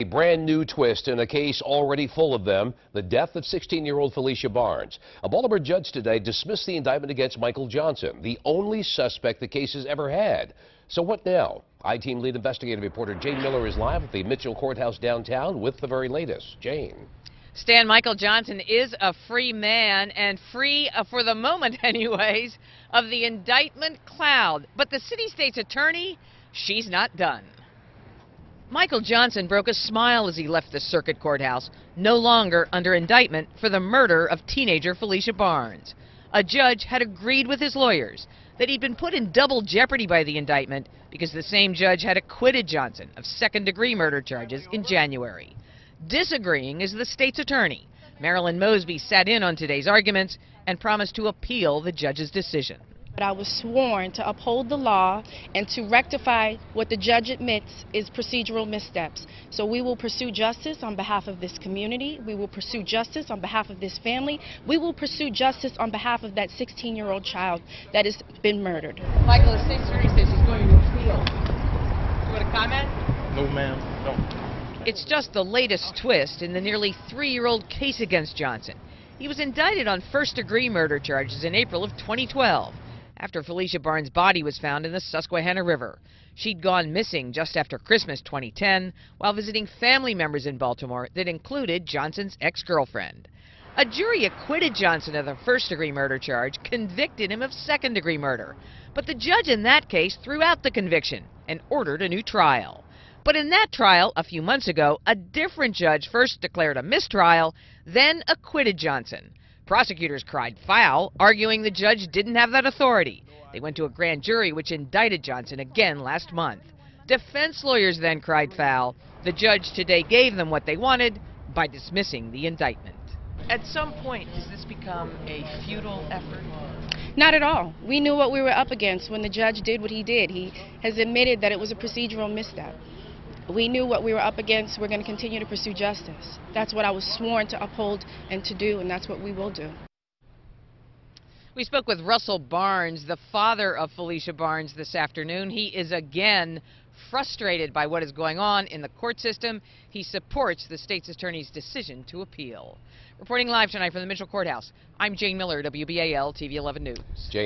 brand new twist in a case already full of them, the death of 16-year-old Felicia Barnes. A Baltimore judge today dismissed the indictment against Michael Johnson, the only suspect the case has ever had. So what now? I-Team lead investigative reporter Jane Miller is live at the Mitchell Courthouse downtown with the very latest. Jane. Stan, Michael Johnson is a free man, and free, for the moment anyways, of the indictment cloud. But the city-state's attorney, she's not done. Michael Johnson broke a smile as he left the circuit courthouse, no longer under indictment for the murder of teenager Felicia Barnes. A judge had agreed with his lawyers that he'd been put in double jeopardy by the indictment because the same judge had acquitted Johnson of second-degree murder charges in January. Disagreeing is the state's attorney. Marilyn Mosby sat in on today's arguments and promised to appeal the judge's decision. But I was sworn to uphold the law and to rectify what the judge admits is procedural missteps. So we will pursue justice on behalf of this community. We will pursue justice on behalf of this family. We will pursue justice on behalf of that 16-year-old child that has been murdered. Michael, the state's attorney says she's going to appeal. You want to comment? No, ma'am. No. It's just the latest twist in the nearly 3-year-old case against Johnson. He was indicted on first-degree murder charges in April of 2012. After Felicia Barnes' body was found in the Susquehanna River. She'd gone missing just after Christmas 2010 while visiting family members in Baltimore that included Johnson's ex-girlfriend. A jury acquitted Johnson of the first-degree murder charge, convicted him of second-degree murder. But the judge in that case threw out the conviction and ordered a new trial. But in that trial, a few months ago, a different judge first declared a mistrial, then acquitted Johnson. Prosecutors cried foul, arguing the judge didn't have that authority. They went to a grand jury which indicted Johnson again last month. Defense lawyers then cried foul. The judge today gave them what they wanted by dismissing the indictment. At some point, does this become a futile effort? Not at all. We knew what we were up against when the judge did what he did. He has admitted that it was a procedural misstep. We knew what we were up against. We're going to continue to pursue justice. That's what I was sworn to uphold and to do, and that's what we will do. We spoke with Russell Barnes, the father of Felicia Barnes, this afternoon. He is again frustrated by what is going on in the court system. He supports the state's attorney's decision to appeal. Reporting live tonight from the Mitchell Courthouse, I'm Jane Miller, WBAL TV 11 News. Jane.